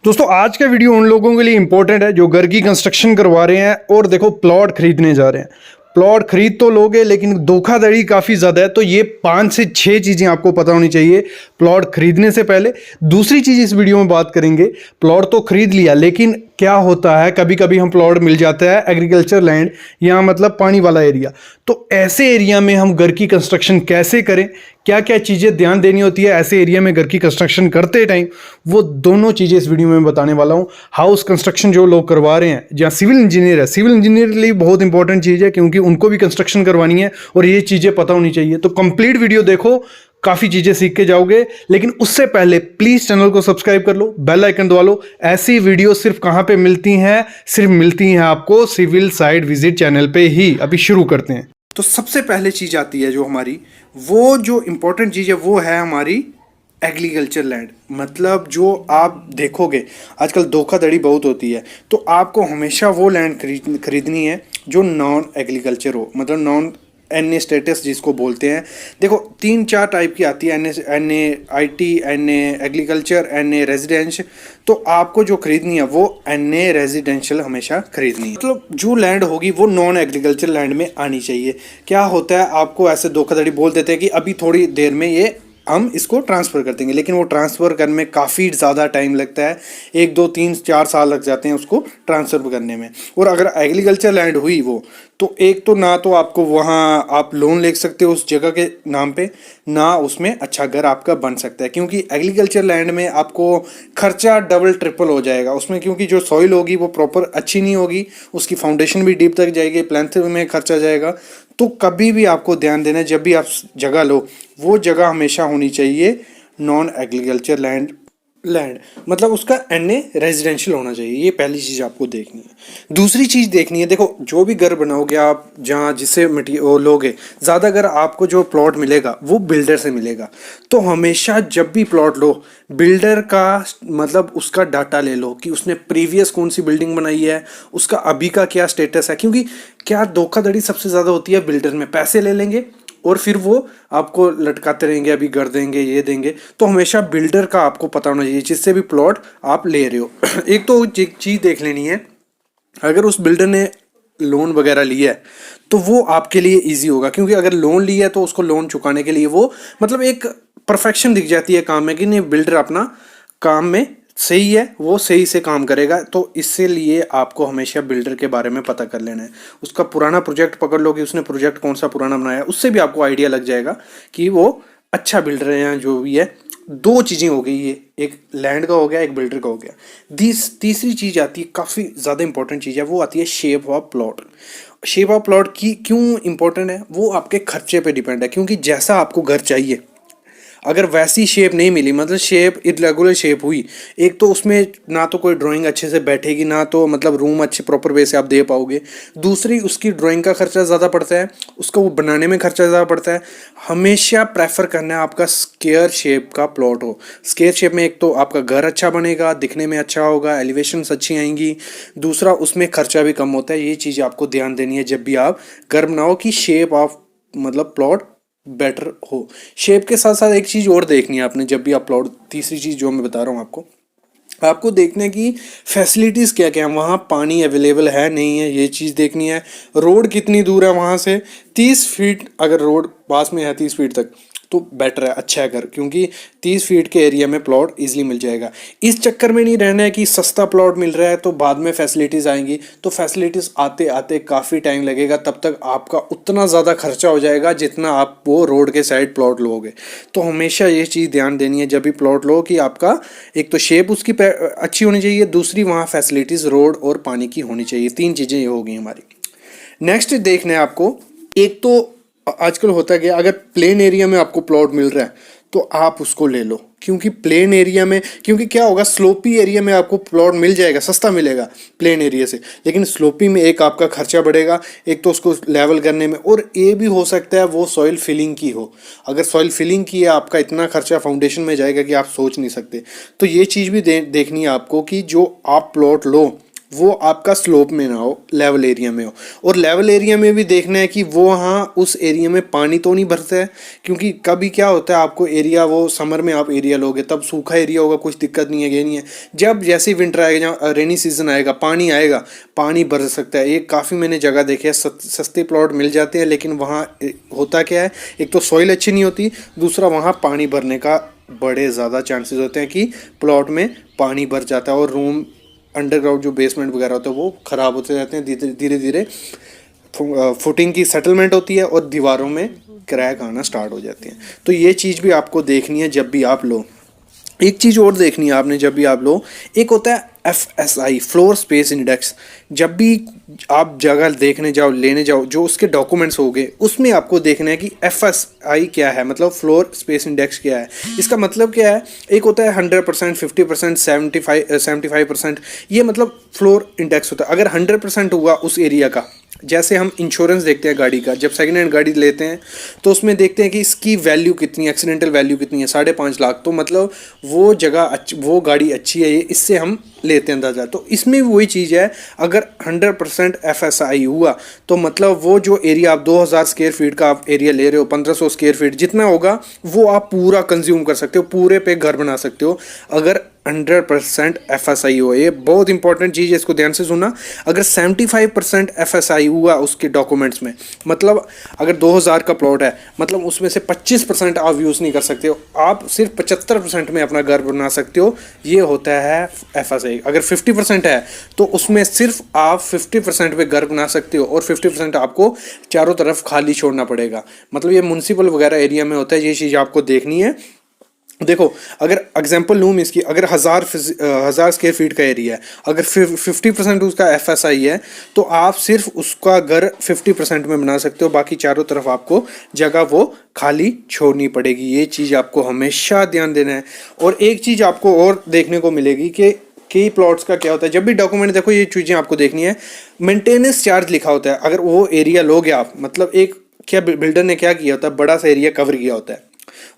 दोस्तों आज का वीडियो उन लोगों के लिए इंपॉर्टेंट है जो घर की कंस्ट्रक्शन करवा रहे हैं और देखो प्लॉट खरीदने जा रहे हैं। प्लॉट खरीद तो लोगे लेकिन धोखाधड़ी काफ़ी ज़्यादा है, तो ये 5 से 6 चीज़ें आपको पता होनी चाहिए प्लॉट खरीदने से पहले। दूसरी चीज़ इस वीडियो में बात करेंगे, प्लॉट तो खरीद लिया लेकिन क्या होता है, कभी कभी हम प्लॉट मिल जाता है एग्रीकल्चर लैंड या मतलब पानी वाला एरिया, तो ऐसे एरिया में हम घर की कंस्ट्रक्शन कैसे करें, क्या क्या चीज़ें ध्यान देनी होती है ऐसे एरिया में घर की कंस्ट्रक्शन करते टाइम, वो दोनों चीज़ें इस वीडियो में बताने वाला हूँ। हाउस कंस्ट्रक्शन जो लोग करवा रहे हैं या सिविल इंजीनियर है, सिविल इंजीनियर के लिए बहुत इंपॉर्टेंट चीज़ है क्योंकि उनको भी कंस्ट्रक्शन करवानी है और ये चीज़ें पता होनी चाहिए। तो कंप्लीट वीडियो देखो, काफ़ी चीज़ें सीख के जाओगे। लेकिन उससे पहले प्लीज़ चैनल को सब्सक्राइब कर लो, बेल आइकन दबा लो। ऐसी वीडियो सिर्फ कहाँ पे मिलती हैं, सिर्फ मिलती हैं आपको सिविल साइट विजिट चैनल पे ही। अभी शुरू करते हैं। तो सबसे पहले चीज़ आती है जो हमारी, वो जो इंपॉर्टेंट चीज़ है वो है हमारी एग्रीकल्चर लैंड। मतलब जो आप देखोगे आजकल धोखाधड़ी बहुत होती है, तो आपको हमेशा वो लैंड खरीदनी है जो नॉन एग्रीकल्चर हो, मतलब नॉन एन ए स्टेटस जिसको बोलते हैं। देखो 3-4 टाइप की आती है, N A I T, N A agriculture, N A residence. तो आपको जो खरीदनी है वो एन ए रेजिडेंशियल हमेशा खरीदनी है। मतलब जो लैंड होगी वो नॉन एग्रीकल्चर लैंड में आनी चाहिए। क्या होता है, आपको ऐसे धोखाधड़ी बोल देते हैं कि अभी थोड़ी देर में ये हम इसको ट्रांसफ़र कर देंगे, लेकिन वो ट्रांसफ़र करने में काफ़ी ज़्यादा टाइम लगता है। 1 2 3 4 साल लग जाते हैं उसको ट्रांसफ़र करने में। और अगर एग्रीकल्चर लैंड हुई वो, तो एक तो ना तो आपको वहाँ आप लोन ले सकते हो उस जगह के नाम पे, ना उसमें अच्छा घर आपका बन सकता है। क्योंकि एग्रीकल्चर लैंड में आपको खर्चा डबल ट्रिपल हो जाएगा उसमें, क्योंकि जो सॉइल होगी वो प्रॉपर अच्छी नहीं होगी, उसकी फाउंडेशन भी डीप तक जाएगी, प्लेंथ में खर्चा जाएगा। तो कभी भी आपको ध्यान देना है, जब भी आप जगह लो वो जगह हमेशा होनी चाहिए नॉन एग्रीकल्चर लैंड, मतलब उसका एन ए रेजिडेंशियल होना चाहिए। ये पहली चीज़ आपको देखनी है। दूसरी चीज़ देखनी है, देखो जो भी घर बनाओगे आप, जहाँ जिससे मटीरियल लोगे, ज़्यादा घर आपको जो प्लॉट मिलेगा वो बिल्डर से मिलेगा। तो हमेशा जब भी प्लॉट लो, बिल्डर का मतलब उसका डाटा ले लो कि उसने प्रीवियस कौन सी बिल्डिंग बनाई है, उसका अभी का क्या स्टेटस है। क्योंकि क्या धोखाधड़ी सबसे ज़्यादा होती है बिल्डर में, पैसे ले लेंगे और फिर वो आपको लटकाते रहेंगे, अभी कर देंगे, ये देंगे। तो हमेशा बिल्डर का आपको पता होना चाहिए जिससे भी प्लॉट आप ले रहे हो। एक तो चीज़ देख लेनी है, अगर उस बिल्डर ने लोन वगैरह लिया है तो वो आपके लिए इजी होगा। क्योंकि अगर लोन लिया है तो उसको लोन चुकाने के लिए वो मतलब एक परफेक्शन दिख जाती है काम में कि नहीं, बिल्डर अपना काम में सही है, वो सही से काम करेगा। तो इससे लिए आपको हमेशा बिल्डर के बारे में पता कर लेना है। उसका पुराना प्रोजेक्ट पकड़ लो कि उसने प्रोजेक्ट कौन सा पुराना बनाया, उससे भी आपको आइडिया लग जाएगा कि वो अच्छा बिल्डर है या जो भी है। 2 चीज़ें हो गई, ये एक लैंड का हो गया, एक बिल्डर का हो गया। तीसरी चीज़ आती है, काफ़ी ज़्यादा इंपॉर्टेंट चीज़ है, वो आती है shape of plot. Shape of plot की क्यों इंपॉर्टेंट है, वो आपके खर्चे पे डिपेंड है। क्योंकि जैसा आपको घर चाहिए, अगर वैसी शेप नहीं मिली, मतलब शेप इरेगुलर शेप हुई, एक तो उसमें ना तो कोई ड्राइंग अच्छे से बैठेगी, ना तो मतलब रूम अच्छे प्रॉपर वे से आप दे पाओगे। दूसरी, उसकी ड्राइंग का खर्चा ज़्यादा पड़ता है, उसको वो बनाने में खर्चा ज़्यादा पड़ता है। हमेशा प्रेफर करना है आपका स्क्वायर शेप का प्लॉट हो। स्क्वायर शेप में एक तो आपका घर अच्छा बनेगा, दिखने में अच्छा होगा, एलिवेशंस अच्छी आएंगी। दूसरा, उसमें खर्चा भी कम होता है। ये चीज़ आपको ध्यान देनी है जब भी आप घर बनाओ कि शेप ऑफ मतलब प्लॉट बेटर हो। शेप के साथ साथ एक चीज़ और देखनी है आपने जब भी आप प्लॉट, तीसरी चीज़ जो मैं बता रहा हूँ आपको देखने की फैसिलिटीज़ क्या क्या है, वहाँ पानी अवेलेबल है नहीं है, ये चीज़ देखनी है। रोड कितनी दूर है वहाँ से, 30 फीट अगर रोड पास में है 30 फीट तक तो बेटर है, अच्छा है घर। क्योंकि 30 फीट के एरिया में प्लॉट इजीली मिल जाएगा। इस चक्कर में नहीं रहना है कि सस्ता प्लॉट मिल रहा है तो बाद में फैसिलिटीज़ आएंगी, तो फैसिलिटीज़ आते आते काफ़ी टाइम लगेगा, तब तक आपका उतना ज़्यादा खर्चा हो जाएगा जितना आप वो रोड के साइड प्लॉट लोगे। तो हमेशा ये चीज़ ध्यान देनी है जब भी प्लॉट लो कि आपका एक तो शेप उसकी अच्छी होनी चाहिए, दूसरी वहाँ फैसिलिटीज़ रोड और पानी की होनी चाहिए। 3 चीज़ें ये होगी हमारी। नेक्स्ट देखना है आपको, एक तो आजकल होता है कि अगर प्लेन एरिया में आपको प्लॉट मिल रहा है तो आप उसको ले लो। क्योंकि प्लेन एरिया में, क्योंकि क्या होगा, स्लोपी एरिया में आपको प्लॉट मिल जाएगा, सस्ता मिलेगा प्लेन एरिया से, लेकिन स्लोपी में एक आपका खर्चा बढ़ेगा, एक तो उसको लेवल करने में, और ये भी हो सकता है वो सॉइल फिलिंग की हो। अगर सॉइल फिलिंग की है, आपका इतना खर्चा फाउंडेशन में जाएगा कि आप सोच नहीं सकते। तो ये चीज़ भी देखनी है आपको कि जो आप प्लॉट लो वो आपका स्लोप में ना हो, लेवल एरिया में हो। और लेवल एरिया में भी देखना है कि वो वहाँ उस एरिया में पानी तो नहीं भरता है, क्योंकि कभी क्या होता है आपको एरिया, वो समर में आप एरिया लोगे तब सूखा एरिया होगा, कुछ दिक्कत नहीं है, ये नहीं है। जब जैसे विंटर आएगा, जहाँ रेनी सीजन आएगा, पानी आएगा, पानी भर सकता है। ये काफ़ी मैंने जगह देखे हैं, सस्ते प्लॉट मिल जाते हैं, लेकिन वहाँ होता क्या है, एक तो सॉइल अच्छी नहीं होती, दूसरा वहाँ पानी भरने का बड़े ज़्यादा चांसेस होते हैं कि प्लॉट में पानी भर जाता है, और रूम अंडरग्राउंड जो बेसमेंट वगैरह होता है वो ख़राब होते रहते हैं। धीरे धीरे फुटिंग की सेटलमेंट होती है और दीवारों में क्रैक आना स्टार्ट हो जाती हैं। तो ये चीज़ भी आपको देखनी है जब भी आप लो। एक चीज़ और देखनी है आपने जब भी आप लो, एक होता है FSI, फ्लोर स्पेस इंडेक्स। जब भी आप जगह देखने जाओ, लेने जाओ, जो उसके डॉक्यूमेंट्स हो गए उसमें आपको देखना है कि FSI क्या है, मतलब फ्लोर स्पेस इंडेक्स क्या है। इसका मतलब क्या है, एक होता है 100%, 50%, 75%, ये मतलब फ्लोर इंडेक्स होता है। अगर 100% हुआ उस एरिया का, जैसे हम इंश्योरेंस देखते हैं गाड़ी का, जब सेकंड हैंड गाड़ी लेते हैं तो उसमें देखते हैं कि इसकी वैल्यू कितनी है, एक्सीडेंटल वैल्यू कितनी है, 5.5 लाख, तो मतलब वो जगह वो गाड़ी अच्छी है, ये इससे हम लेते हैं अंदाज़ा। तो इसमें भी वही चीज़ है, अगर 100% FSI हुआ तो मतलब वो जो एरिया आप 2000 स्क्वायर फीट का आप एरिया ले रहे हो, 1500 स्क्वायर फीट जितना होगा, वो आप पूरा कंज्यूम कर सकते हो, पूरे पे घर बना सकते हो, अगर 100% FSI हो। ये बहुत इंपॉर्टेंट चीज़ है, इसको ध्यान से सुनना। अगर 75% FSI हुआ उसके डॉक्यूमेंट्स में, मतलब अगर 2000 का प्लॉट है, मतलब उसमें से 25% आप यूज़ नहीं कर सकते हो, आप सिर्फ 75% में अपना घर बना सकते हो, ये होता है FSI। अगर 50% है तो उसमें सिर्फ आप 50% पे घर बना सकते हो, और 50% आपको चारों तरफ खाली छोड़ना पड़ेगा। मतलब ये म्युनिसिपल वगैरह एरिया में होता है, ये चीज़ आपको देखनी है। देखो, अगर एग्जांपल लूँ मैं इसकी, अगर 1000 स्क्वायर फीट का एरिया है, अगर 50% उसका FSI है, तो आप सिर्फ उसका घर 50% में बना सकते हो, बाकी चारों तरफ आपको जगह वो खाली छोड़नी पड़ेगी। ये चीज़ आपको हमेशा ध्यान देना है। और एक चीज़ आपको और देखने को मिलेगी कि कई प्लॉट्स का क्या होता है, जब भी डॉक्यूमेंट देखो ये चीज़ें आपको देखनी है, मेंटेनेंस चार्ज लिखा होता है। अगर वो एरिया लोगे आप, मतलब एक क्या बिल्डर ने क्या किया होता है, बड़ा सा एरिया कवर किया होता है,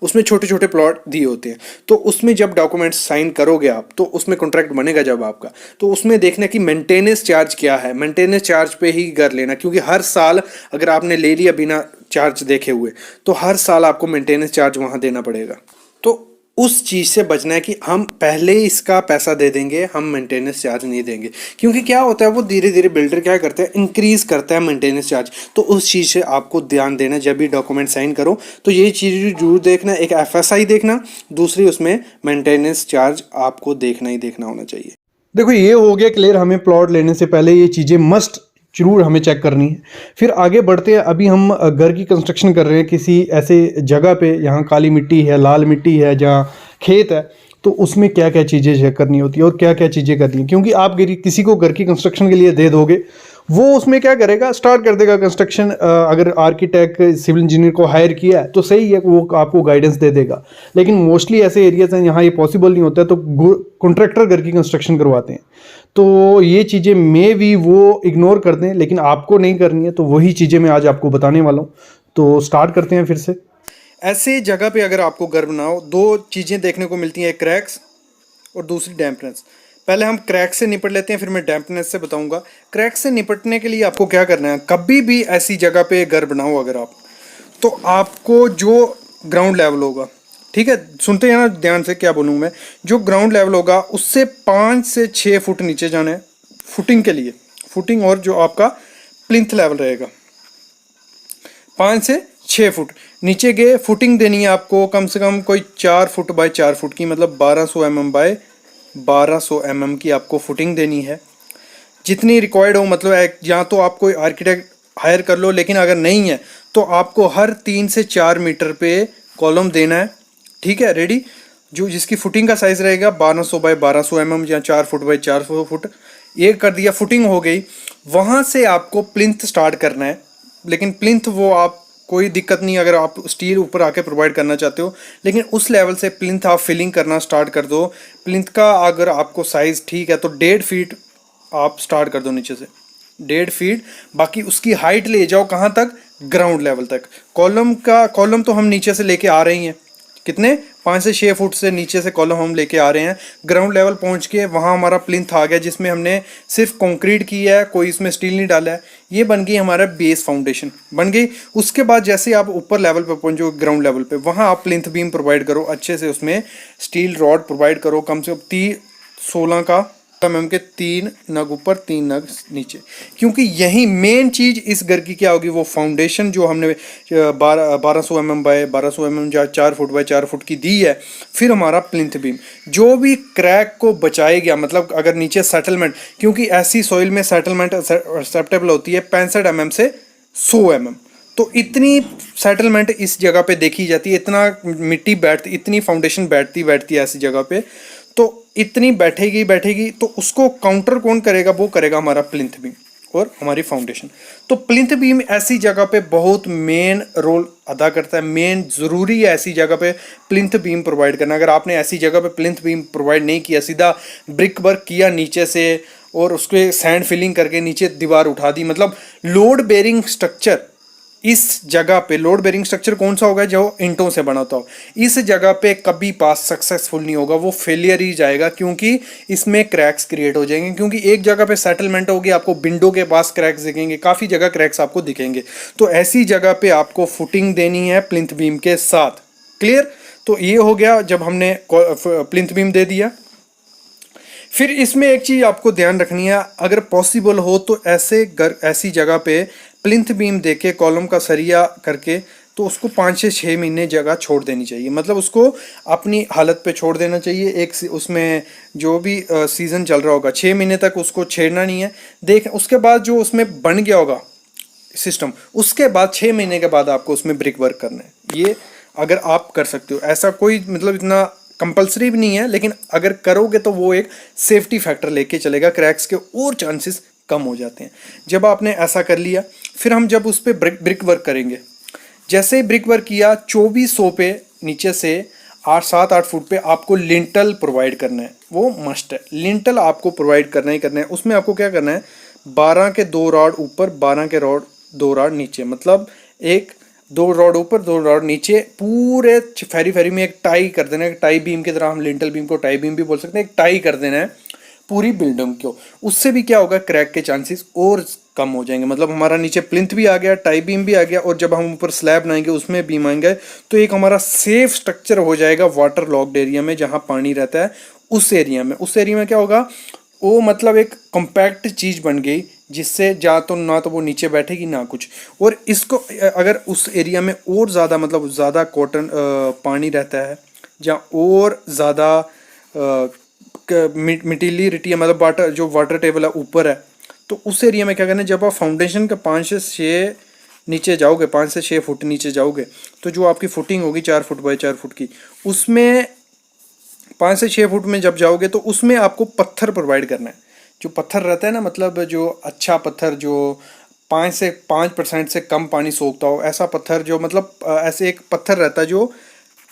उसमें छोटे छोटे प्लॉट दिए होते हैं, तो उसमें जब डॉक्यूमेंट्स साइन करोगे आप, तो उसमें कॉन्ट्रैक्ट बनेगा जब आपका, तो उसमें देखना कि मेंटेनेंस चार्ज क्या है, मेंटेनेंस चार्ज पे ही कर लेना, क्योंकि हर साल अगर आपने ले लिया बिना चार्ज देखे हुए, तो हर साल आपको मेंटेनेंस चार्ज वहाँ देना पड़ेगा। तो उस चीज़ से बचना है कि हम पहले इसका पैसा दे देंगे, हम मेंटेनेंस चार्ज नहीं देंगे, क्योंकि क्या होता है वो धीरे धीरे बिल्डर क्या करता है, इंक्रीज़ करता है मेंटेनेंस चार्ज। तो उस चीज़ से आपको ध्यान देना जब भी डॉक्यूमेंट साइन करो, तो ये चीज़ जरूर देखना, एक FSI देखना, दूसरी उसमें मेंटेनेंस चार्ज आपको देखना ही देखना होना चाहिए। देखो, ये हो गया क्लियर, हमें प्लॉट लेने से पहले ये चीज़ें मस्ट जरूर हमें चेक करनी है। फिर आगे बढ़ते हैं, अभी हम घर की कंस्ट्रक्शन कर रहे हैं किसी ऐसे जगह पे, यहाँ काली मिट्टी है, लाल मिट्टी है, जहाँ खेत है, तो उसमें क्या क्या चीज़ें चेक करनी होती है और क्या क्या चीज़ें करनी है। क्योंकि आप किसी को घर की कंस्ट्रक्शन के लिए दे दोगे, वो उसमें क्या करेगा, स्टार्ट कर देगा कंस्ट्रक्शन। अगर आर्किटेक्ट सिविल इंजीनियर को हायर किया है तो सही है, वो आपको गाइडेंस दे देगा, लेकिन मोस्टली ऐसे एरियाज हैं यहाँ ये पॉसिबल नहीं होता है, तो कॉन्ट्रैक्टर घर की कंस्ट्रक्शन करवाते हैं। तो ये चीज़ें में भी वो इग्नोर कर दें, लेकिन आपको नहीं करनी है, तो वही चीज़ें मैं आज आपको बताने वाला हूँ। तो स्टार्ट करते हैं फिर से। ऐसे जगह पे अगर आपको घर बनाओ, दो चीज़ें देखने को मिलती हैं, क्रैक्स और दूसरी डैम्पनेस। पहले हम क्रैक से निपट लेते हैं, फिर मैं डैम्पनेस से बताऊंगा। क्रैक से निपटने के लिए आपको क्या करना है, कभी भी ऐसी जगह पे घर बनाओ अगर आप, तो आपको जो ग्राउंड लेवल होगा, ठीक है, सुनते हैं ना ध्यान से क्या बोलूँ मैं, जो ग्राउंड लेवल होगा उससे 5 से 6 फुट नीचे जाना है फुटिंग के लिए, फुटिंग, और जो आपका प्लिंथ लेवल रहेगा 5 से 6 फुट नीचे गए। फुटिंग देनी है आपको कम से कम कोई 4 फुट बाय 4 फुट की, मतलब 1200 mm बाय 1200 mm की आपको फुटिंग देनी है, जितनी रिक्वायर्ड हो। मतलब या तो आप कोई आर्किटेक्ट हायर कर लो, लेकिन अगर नहीं है तो आपको हर 3 से 4 मीटर पे कॉलम देना है, ठीक है, रेडी, जो जिसकी फुटिंग का साइज़ रहेगा 1200 बाय 1200 mm या 4 फुट बाय 4 फुट। ये कर दिया, फुटिंग हो गई। वहाँ से आपको प्लिंथ स्टार्ट करना है, लेकिन प्लिंथ वो आप कोई दिक्कत नहीं अगर आप स्टील ऊपर आके प्रोवाइड करना चाहते हो, लेकिन उस लेवल से प्लिंथ आप फिलिंग करना स्टार्ट कर दो। प्लिंथ का अगर आपको साइज़ ठीक है तो 1.5 फीट आप स्टार्ट कर दो नीचे से, 1.5 फीट। बाकी उसकी हाइट ले जाओ कहाँ तक, ग्राउंड लेवल तक। कॉलम तो हम नीचे से लेके आ रहे हैं, कितने 5 से 6 फुट से नीचे से कॉलम हम लेके आ रहे हैं। ग्राउंड लेवल पहुंच के वहां हमारा प्लिंथ आ गया जिसमें हमने सिर्फ कंक्रीट की है, कोई इसमें स्टील नहीं डाला है। ये बन गई हमारा बेस फाउंडेशन बन गई। उसके बाद जैसे आप ऊपर लेवल पे पहुंचो ग्राउंड लेवल पे, वहां आप प्लिंथ बीम प्रोवाइड करो अच्छे से, उसमें स्टील रॉड प्रोवाइड करो कम से कम 16 का mm के 3 नग ऊपर 3 नग नीचे, क्योंकि यही मेन चीज इस घर की क्या होगी, वो फाउंडेशन जो हमने 1200 mm बाय 1200 mm या 4 फुट बाय 4 फुट की दी है। फिर हमारा प्लिंथ बीम जो भी क्रैक को बचाएगा, मतलब अगर नीचे सेटलमेंट, क्योंकि ऐसी सॉइल में सेटलमेंट एक्सेप्टेबल होती है 65 mm से 100 mm, तो इतनी सेटलमेंट इस जगह पे देखी जाती है, इतना मिट्टी बैठती, इतनी फाउंडेशन बैठती है ऐसी जगह पे, तो इतनी बैठेगी तो उसको काउंटर कौन करेगा, वो करेगा हमारा प्लिंथ बीम और हमारी फाउंडेशन। तो प्लिंथ बीम ऐसी जगह पे बहुत मेन रोल अदा करता है, मेन ज़रूरी है ऐसी जगह पे प्लिंथ बीम प्रोवाइड करना। अगर आपने ऐसी जगह पे प्लिंथ बीम प्रोवाइड नहीं किया, सीधा ब्रिक वर्क किया नीचे से और उसके सैंड फिलिंग करके नीचे दीवार उठा दी, मतलब लोड बेरिंग स्ट्रक्चर इस जगह पे, लोड बेरिंग स्ट्रक्चर कौन सा होगा, जो ईंटों से बना होता हो, इस जगह पे कभी पास सक्सेसफुल नहीं होगा, वो फेलियर ही जाएगा, क्योंकि इसमें क्रैक्स क्रिएट हो जाएंगे। क्योंकि एक जगह पे सेटलमेंट होगी, आपको विंडो के पास क्रैक्स दिखेंगे, काफ़ी जगह क्रैक्स आपको दिखेंगे, तो ऐसी जगह पे आपको फुटिंग देनी है प्लिंथ बीम के साथ। क्लियर? तो ये हो गया जब हमने प्लिंथ बीम दे दिया। फिर इसमें एक चीज़ आपको ध्यान रखनी है, अगर पॉसिबल हो तो ऐसी जगह पे प्लिंथ बीम देके कॉलम का सरिया करके तो उसको 5 से 6 महीने जगह छोड़ देनी चाहिए, मतलब उसको अपनी हालत पे छोड़ देना चाहिए। एक उसमें जो भी सीज़न चल रहा होगा 6 महीने तक उसको छेड़ना नहीं है। देख उसके बाद जो उसमें बन गया होगा सिस्टम, उसके बाद 6 महीने के बाद आपको उसमें ब्रिक वर्क करना है। ये अगर आप कर सकते हो, ऐसा कोई मतलब इतना कंपलसरी भी नहीं है, लेकिन अगर करोगे तो वो एक सेफ्टी फैक्टर लेके चलेगा, क्रैक्स के और चांसेस कम हो जाते हैं। जब आपने ऐसा कर लिया, फिर हम जब उस पर ब्रिक वर्क करेंगे, जैसे ही ब्रिक वर्क किया 2400 पे नीचे से 7-8 फुट पे आपको लिंटल प्रोवाइड करना है, वो मस्ट है। लिंटल आपको प्रोवाइड करना ही करना है। उसमें आपको क्या करना है, 12 के 2 रॉड ऊपर 12 के 2 रॉड नीचे, मतलब 2 रॉड ऊपर 2 रॉड नीचे, पूरे फेरी में एक टाई कर देना है। टाई बीम की तरह, हम लिंटल बीम को टाई बीम भी बोल सकते हैं, एक टाई कर देना है पूरी बिल्डिंग को। उससे भी क्या होगा, क्रैक के चांसेस और कम हो जाएंगे। मतलब हमारा नीचे प्लिंथ भी आ गया, टाई बीम भी आ गया, और जब हम ऊपर स्लैब बनाएंगे उसमें बीम आएंगे, तो एक हमारा सेफ स्ट्रक्चर हो जाएगा वाटर लॉक्ड एरिया में, जहाँ पानी रहता है उस एरिया में क्या होगा, वो मतलब एक कॉम्पैक्ट चीज़ बन गई, जिससे ना तो वो नीचे बैठेगी ना कुछ। और इसको अगर उस एरिया में और ज़्यादा मतलब ज़्यादा कॉटन पानी रहता है, जहाँ और ज़्यादा मिटीलिटी है, मतलब वाटर टेबल है ऊपर है, तो उस एरिया में क्या करना है, जब आप फाउंडेशन का 5 से 6 नीचे जाओगे, 5 से 6 फुट नीचे जाओगे, तो जो आपकी फुटिंग होगी 4 फुट बाय 4 फुट की, उसमें 5 से 6 फुट में जब जाओगे तो उसमें आपको पत्थर प्रोवाइड करना है। जो पत्थर रहता है ना, मतलब जो अच्छा पत्थर जो 5% से कम पानी सोखता हो, ऐसा पत्थर, जो मतलब ऐसे एक पत्थर रहता है जो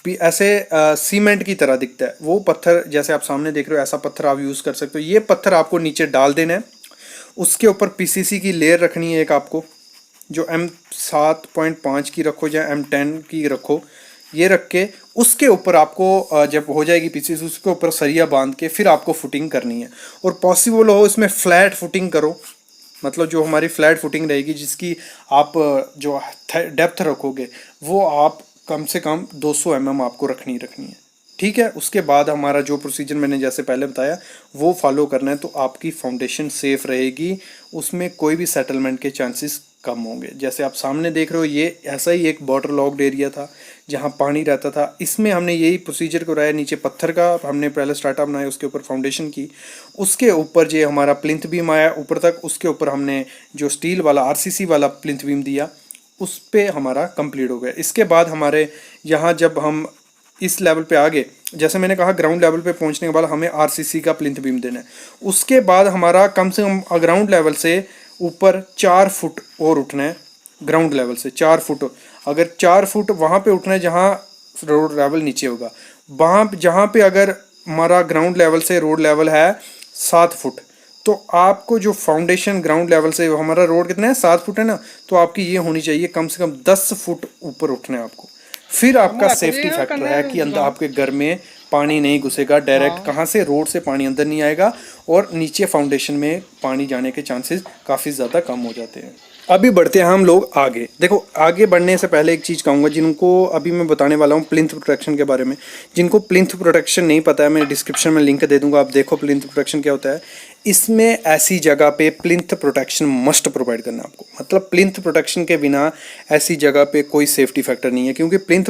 ऐसे सीमेंट की तरह दिखता है, वो पत्थर जैसे आप सामने देख रहे हो, ऐसा पत्थर आप यूज़ कर सकते हो। ये पत्थर आपको नीचे डाल देना है, उसके ऊपर पीसीसी की लेयर रखनी है एक आपको, जो M7.5 की रखो या M10 की रखो, ये रख के उसके ऊपर आपको जब हो जाएगी पीसीसी, उसके ऊपर सरिया बांध के फिर आपको फुटिंग करनी है। और पॉसिबल हो इसमें फ्लैट फुटिंग करो, मतलब जो हमारी फ्लैट फुटिंग रहेगी, जिसकी आप जो डेप्थ रखोगे वो आप कम से कम 200 mm आपको रखनी है। ठीक है, उसके बाद हमारा जो प्रोसीजर मैंने जैसे पहले बताया वो फॉलो करना है, तो आपकी फाउंडेशन सेफ रहेगी, उसमें कोई भी सेटलमेंट के चांसेस कम होंगे। जैसे आप सामने देख रहे हो, ये ऐसा ही एक वाटर लॉक्ड एरिया था जहाँ पानी रहता था, इसमें हमने यही प्रोसीजर कराया। नीचे पत्थर का हमने पहले स्टार्टअप बनाया, उसके ऊपर फाउंडेशन की, उसके ऊपर जो हमारा प्लिंथ बीम आया ऊपर तक, उसके ऊपर हमने जो स्टील वाला RCC वाला प्लिंथ बीम दिया, उस पे हमारा कंप्लीट हो गया। इसके बाद हमारे यहाँ जब हम इस लेवल पे आ गए, जैसे मैंने कहा ग्राउंड लेवल पे पहुँचने के बाद हमें RCC का प्लिंथ बीम देना है। उसके बाद हमारा कम से कम ग्राउंड लेवल से ऊपर 4 फुट और उठना है, ग्राउंड लेवल से 4 फुट। अगर 4 फुट वहाँ पे उठना है जहाँ रोड लेवल नीचे होगा, वहाँ जहाँ पे अगर हमारा ग्राउंड लेवल से रोड लेवल है 7 फुट, तो आपको जो फाउंडेशन ग्राउंड लेवल से, हमारा रोड कितना है 7 फुट है ना, तो आपकी ये होनी चाहिए कम से कम 10 फुट ऊपर उठना है आपको। फिर आपका सेफ्टी फैक्टर है कि अंदर आपके घर में पानी नहीं घुसेगा डायरेक्ट, कहाँ से, रोड से पानी अंदर नहीं आएगा और नीचे फाउंडेशन में पानी जाने के चांसेस काफ़ी ज़्यादा कम हो जाते हैं। अभी बढ़ते हैं हम लोग आगे। देखो, आगे बढ़ने से पहले एक चीज़ कहूँगा, जिनको अभी मैं बताने वाला हूँ प्लिंथ प्रोटेक्शन के बारे में। जिनको प्लिंथ प्रोटेक्शन नहीं पता है, मैं डिस्क्रिप्शन में लिंक दे दूँगा, आप देखो प्लिंथ प्रोटेक्शन क्या होता है। इसमें ऐसी जगह पे प्लिंथ प्रोटेक्शन मस्ट प्रोवाइड करना है आपको। मतलब प्लिंथ प्रोटेक्शन के बिना ऐसी जगह पे कोई सेफ्टी फैक्टर नहीं है, क्योंकि प्लिंथ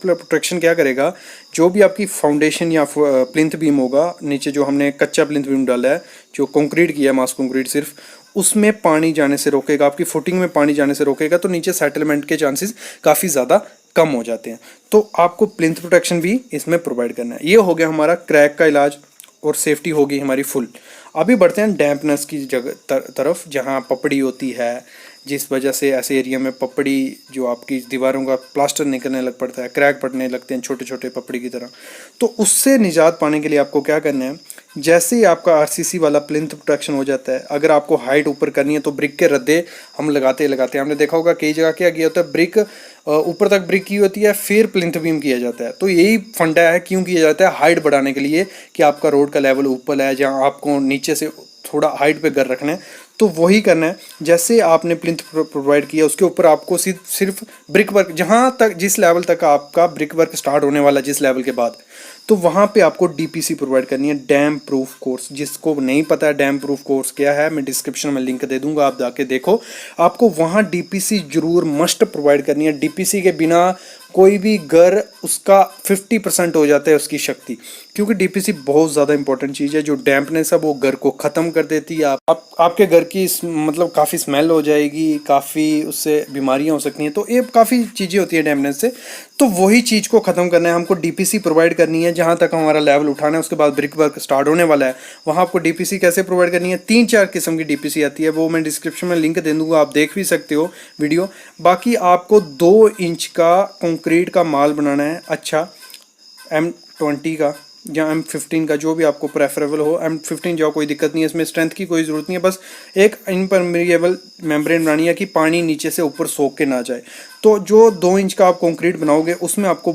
प्रोटेक्शन क्या करेगा, जो भी आपकी फाउंडेशन या प्लिंथ बीम होगा, नीचे जो हमने कच्चा प्लिंथ बीम डाला है, जो कंक्रीट किया है, मास कंक्रीट सिर्फ, उसमें पानी जाने से रोकेगा, आपकी फुटिंग में पानी जाने से रोकेगा, तो नीचे सेटलमेंट के चांसेस काफ़ी ज़्यादा कम हो जाते हैं। तो आपको प्लिंथ प्रोटेक्शन भी इसमें प्रोवाइड करना है। ये हो गया हमारा क्रैक का इलाज और सेफ्टी होगी हमारी फुल। अभी बढ़ते हैं डैम्पनेस की जगह तरफ, जहाँ पपड़ी होती है, जिस वजह से ऐसे एरिया में पपड़ी, जो आपकी दीवारों का प्लास्टर निकलने लग पड़ता है, क्रैक पड़ने लगते हैं छोटे छोटे पपड़ी की तरह। तो उससे निजात पाने के लिए आपको क्या करना है, जैसे ही आपका आरसीसी वाला प्लिंथ प्रोटेक्शन हो जाता है, अगर आपको हाइट ऊपर करनी है तो ब्रिक के रद्दे हम लगाते हमने देखा होगा कई जगह क्या किया होता है, ब्रिक ऊपर तक ब्रिक की होती है, फिर प्लिंथ बीम किया जाता है। तो यही फंडा है, क्यों किया जाता है, हाइट बढ़ाने के लिए, कि आपका रोड का लेवल ऊपर है, जहाँ आपको नीचे से थोड़ा हाइट पे घर रखना है, तो वही करना है। जैसे आपने प्लिंथ प्रोवाइड किया, उसके ऊपर आपको सिर्फ ब्रिक वर्क, जहाँ तक जिस लेवल तक आपका ब्रिक वर्क स्टार्ट होने वाला, जिस लेवल के बाद, तो वहाँ पे आपको डीपीसी प्रोवाइड करनी है, डैम प्रूफ कोर्स। जिसको नहीं पता है डैम प्रूफ कोर्स क्या है, मैं डिस्क्रिप्शन में लिंक दे दूंगा, आप जाके देखो। आपको वहाँ डीपीसी जरूर मस्ट प्रोवाइड करनी है। डीपीसी के बिना कोई भी घर, उसका 50% हो जाता है उसकी शक्ति, क्योंकि डीपीसी बहुत ज़्यादा इंपॉर्टेंट चीज़ है। जो डैम्पनेस है वो घर को ख़त्म कर देती है। आपके घर की मतलब काफ़ी स्मेल हो जाएगी, काफ़ी उससे बीमारियां हो सकती हैं, तो ये काफ़ी चीज़ें होती है डैम्पनेस से। तो वही चीज़ को ख़त्म करना है, हमको डीपीसी प्रोवाइड करनी है। जहाँ तक हमारा लेवल उठाना है, उसके बाद ब्रिक वर्क स्टार्ट होने वाला है, वहाँ आपको डीपीसी कैसे प्रोवाइड करनी है। 3-4 किस्म की डीपीसी आती है, वो मैं डिस्क्रिप्शन में लिंक दे दूँगा, आप देख भी सकते हो वीडियो। बाकी आपको 2 इंच का कंक्रीट का माल बनाना है, अच्छा M20 का या M15 का, जो भी आपको प्रेफरेबल हो। M15 जाओ, कोई दिक्कत नहीं है, इसमें स्ट्रेंथ की कोई ज़रूरत नहीं है, बस एक इम्परमेबल मेम्ब्रेन बनानी है कि पानी नीचे से ऊपर सोख के ना जाए। तो जो 2 इंच का आप कंक्रीट बनाओगे, उसमें आपको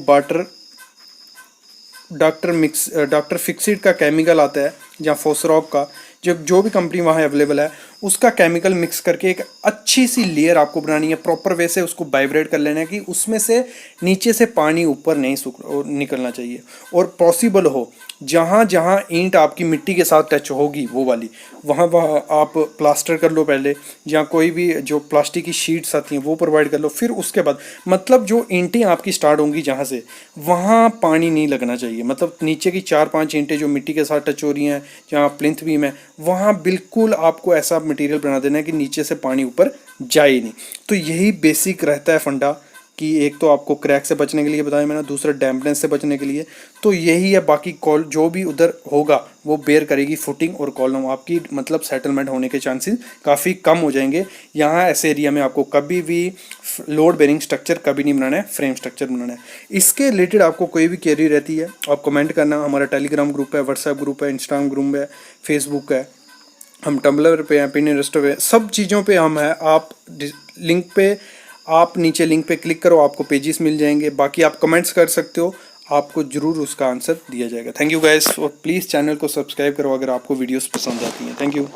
डॉक्टर फिक्सिड का केमिकल आता है, या फोसरॉप का, जो भी कंपनी वहाँ अवेलेबल है, उसका केमिकल मिक्स करके एक अच्छी सी लेयर आपको बनानी है। प्रॉपर वे से उसको वाइब्रेट कर लेना है कि उसमें से नीचे से पानी ऊपर नहीं निकलना चाहिए। और पॉसिबल हो, जहाँ जहाँ ईंट आपकी मिट्टी के साथ टच होगी, वो वाली वहाँ आप प्लास्टर कर लो पहले, या कोई भी जो प्लास्टिक की शीट्स आती हैं वो प्रोवाइड कर लो। फिर उसके बाद मतलब जो ईंटें आपकी स्टार्ट होंगी जहाँ से, वहाँ पानी नहीं लगना चाहिए। मतलब नीचे की 4-5 ईंटें जो मिट्टी के साथ टच हो रही हैं, जहाँ प्लिंथ बीम है, वहाँ बिल्कुल आपको ऐसा मटेरियल बना देना है कि नीचे से पानी ऊपर जाए ही नहीं। तो यही बेसिक रहता है फंडा, कि एक तो आपको क्रैक से बचने के लिए बताया मैंने, दूसरा डैम्पनेस से बचने के लिए। तो यही है, बाकी कॉल जो भी उधर होगा वो बेयर करेगी फुटिंग और कॉलम, आपकी मतलब सेटलमेंट होने के चांसेस काफ़ी कम हो जाएंगे। यहाँ ऐसे एरिया में आपको कभी भी लोड बेरिंग स्ट्रक्चर कभी नहीं बनाना है, फ्रेम स्ट्रक्चर बनाना है। इसके रिलेटेड आपको कोई भी क्वेरी रहती है, आप कमेंट करना। हमारा टेलीग्राम ग्रुप है, व्हाट्सएप ग्रुप है, इंस्टाग्राम ग्रुप है, फेसबुक है, हम टम्बलर पे हैं, पिनियरस्टो पे, सब चीज़ों पे हम हैं। आप लिंक पे, आप नीचे लिंक पे क्लिक करो, आपको पेजेस मिल जाएंगे। बाकी आप कमेंट्स कर सकते हो, आपको ज़रूर उसका आंसर दिया जाएगा। थैंक यू गाइस, और प्लीज़ चैनल को सब्सक्राइब करो अगर आपको वीडियोस पसंद आती हैं। Thank you.